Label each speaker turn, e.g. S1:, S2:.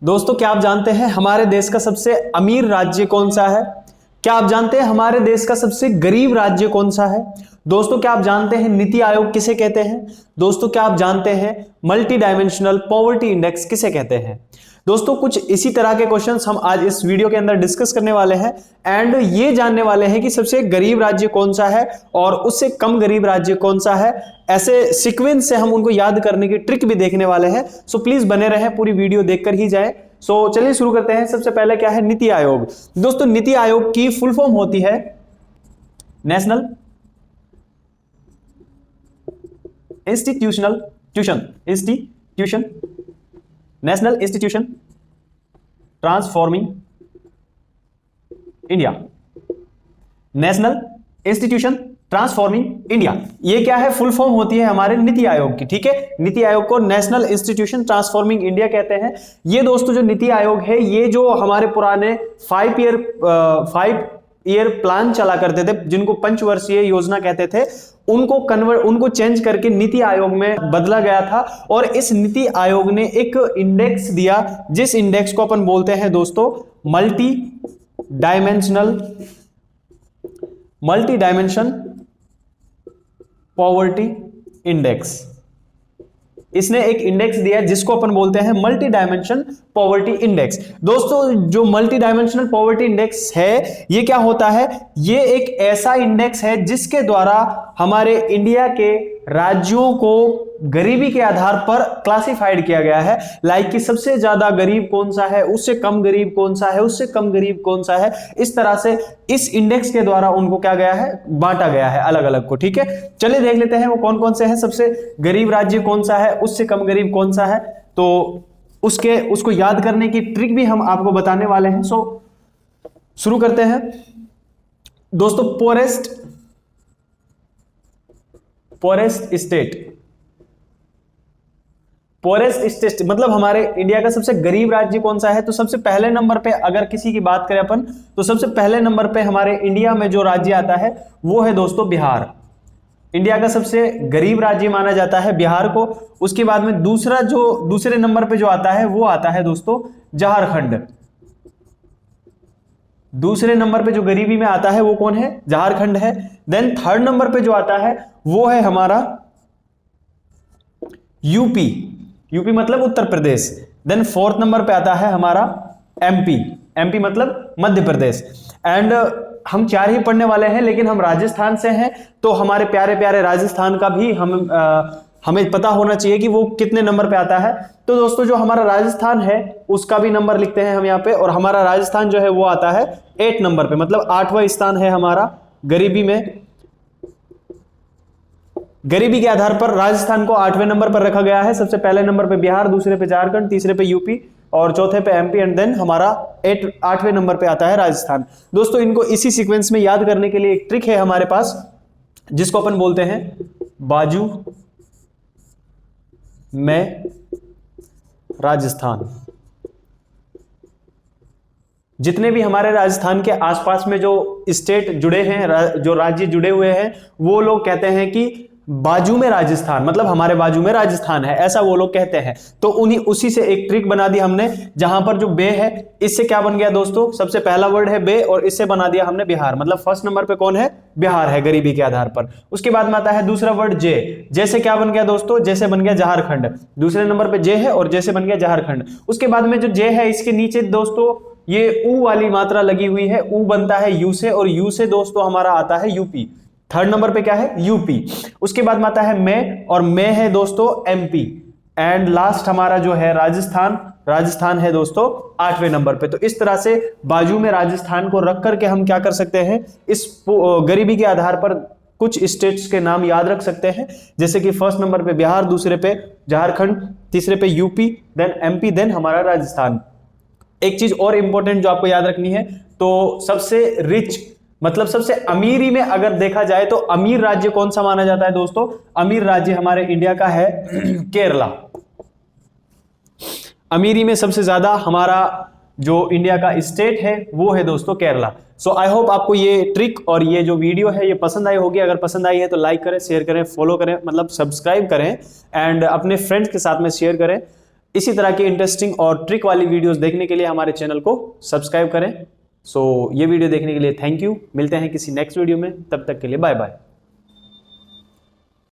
S1: दोस्तों, क्या आप जानते हैं हमारे देश का सबसे अमीर राज्य कौन सा है? क्या आप जानते हैं हमारे देश का सबसे गरीब राज्य कौन सा है? दोस्तों, क्या आप जानते हैं नीति आयोग किसे कहते हैं? दोस्तों, क्या आप जानते हैं मल्टी डायमेंशनल पॉवर्टी इंडेक्स किसे कहते हैं? दोस्तों, कुछ इसी तरह के क्वेश्चंस हम आज इस वीडियो के अंदर डिस्कस करने वाले हैं एंड ये जानने वाले हैं कि सबसे गरीब राज्य कौन सा है और उससे कम गरीब राज्य कौन सा है। ऐसे सीक्वेंस से हम उनको याद करने की ट्रिक भी देखने वाले हैं। सो प्लीज बने रहें, पूरी वीडियो देखकर ही जाएं। सो चलिए शुरू करते हैं। सबसे पहले क्या है? नीति आयोग। दोस्तों, नीति आयोग की फुल फॉर्म होती है national national institution transforming India. National institution transforming India, ये क्या है? फुल फॉर्म होती है हमारे नीति आयोग की। ठीक है, नीति आयोग को नेशनल इंस्टीट्यूशन ट्रांसफॉर्मिंग इंडिया कहते हैं। ये दोस्तों जो नीति आयोग है, ये जो हमारे पुराने 5 ईयर प्लान चला करते थे, जिनको पंचवर्षीय योजना कहते थे, उनको चेंज करके नीति आयोग में बदला गया था। और इस नीति आयोग ने एक इंडेक्स दिया, जिस इंडेक्स को अपन बोलते हैं दोस्तों मल्टी डायमेंशन पॉवर्टी इंडेक्स। इसने एक इंडेक्स दिया जिसको अपन बोलते हैं मल्टी डायमेंशन पॉवर्टी इंडेक्स। दोस्तों, जो मल्टी डायमेंशनल पॉवर्टी इंडेक्स है, ये क्या होता है? ये एक ऐसा इंडेक्स है जिसके द्वारा हमारे इंडिया के राज्यों को गरीबी के आधार पर क्लासिफाइड किया गया है। लाइक कि सबसे ज्यादा गरीब कौन सा है, उससे कम गरीब कौन सा है, उससे कम गरीब कौन सा है। इस तरह से इस इंडेक्स के द्वारा उनको क्या गया है? बांटा गया है अलग अलग को। ठीक है, चलिए देख लेते हैं वो कौन कौन से हैं। सबसे गरीब राज्य कौन सा है, उससे कम गरीब कौन सा है, तो उसको याद करने की ट्रिक भी हम आपको बताने वाले हैं। सो शुरू करते हैं दोस्तों। पोरेस्ट स्टेट मतलब हमारे इंडिया का सबसे गरीब राज्य कौन सा है? तो सबसे पहले नंबर पे अगर किसी की बात करें अपन, तो सबसे पहले नंबर पे हमारे इंडिया में जो राज्य आता है वो है दोस्तों बिहार। इंडिया का सबसे गरीब राज्य माना जाता है बिहार को। उसके बाद में दूसरे नंबर पे जो आता है वो आता है दोस्तों झारखंड। दूसरे नंबर पे जो गरीबी में आता है वो कौन है? झारखंड है। देन थर्ड नंबर पे जो आता है वो है हमारा यूपी मतलब Uttar Pradesh. Then fourth number पे आता है हमारा एमपी मतलब मध्य प्रदेश। एंड हम 4 ही पढ़ने वाले हैं, लेकिन हम राजस्थान से हैं, तो हमारे प्यारे प्यारे राजस्थान का भी हमें पता होना चाहिए कि वो कितने नंबर पे आता है। तो दोस्तों, जो हमारा राजस्थान है उसका भी नंबर लिखते हैं हम यहाँ पे, और हमारा राजस्थान जो है वो आता है 8 नंबर पे, मतलब 8वां स्थान है हमारा गरीबी में। गरीबी के आधार पर राजस्थान को 8वें नंबर पर रखा गया है। सबसे पहले नंबर पे बिहार, दूसरे पे झारखंड, तीसरे पे यूपी और चौथे पे एमपी, एंड देन हमारा 8वें नंबर पे आता है राजस्थान। दोस्तों, इनको इसी सीक्वेंस में याद करने के लिए एक ट्रिक है हमारे पास, जिसको अपन बोलते हैं बाजू में राजस्थान। जितने भी हमारे राजस्थान के आसपास में जो स्टेट जुड़े हैं, जो राज्य जुड़े हुए हैं, वो लोग कहते हैं कि बाजू में राजस्थान, मतलब हमारे बाजू में राजस्थान है, ऐसा वो लोग कहते हैं। तो उसी से एक ट्रिक बना दी हमने, जहां पर जो बे है, इससे क्या बन गया दोस्तों? सबसे पहला वर्ड है बे और इससे बना दिया हमने बिहार। मतलब फर्स्ट नंबर पे कौन है? बिहार है गरीबी के आधार पर। उसके बाद में आता है दूसरा वर्ड जे। जैसे क्या बन गया दोस्तों? जैसे बन गया झारखंड। दूसरे नंबर पे जे है और जैसे बन गया झारखंड। उसके बाद में जो जे है, इसके नीचे दोस्तों ये ऊ वाली मात्रा लगी हुई है, ऊ बनता है यू से, और यू से दोस्तों हमारा आता है यूपी। थर्ड नंबर पे क्या है? यूपी। उसके बाद में आता है मैं, और मैं है दोस्तों एमपी। एंड लास्ट हमारा जो है राजस्थान है दोस्तों 8वें नंबर पे। तो इस तरह से बाजू में राजस्थान को रख करके हम क्या कर सकते हैं? इस गरीबी के आधार पर कुछ स्टेट्स के नाम याद रख सकते हैं, जैसे कि फर्स्ट नंबर पे बिहार, दूसरे पे झारखंड, तीसरे पे यूपी, देन एमपी, देन हमारा राजस्थान। एक चीज और इंपॉर्टेंट जो आपको याद रखनी है, तो सबसे रिच मतलब सबसे अमीरी में अगर देखा जाए तो अमीर राज्य कौन सा माना जाता है दोस्तों? अमीर राज्य हमारे इंडिया का है केरला। अमीरी में सबसे ज्यादा हमारा जो इंडिया का स्टेट है वो है दोस्तों केरला। सो आई होप आपको ये ट्रिक और ये जो वीडियो है ये पसंद आई होगी। अगर पसंद आई है तो लाइक करें, शेयर करें, फॉलो करें, मतलब सब्सक्राइब करें एंड अपने फ्रेंड्स के साथ में शेयर करें। इसी तरह की इंटरेस्टिंग और ट्रिक वाली वीडियोस देखने के लिए हमारे चैनल को सब्सक्राइब करें। सो ये वीडियो देखने के लिए थैंक यू। मिलते हैं किसी नेक्स्ट वीडियो में, तब तक के लिए बाय बाय।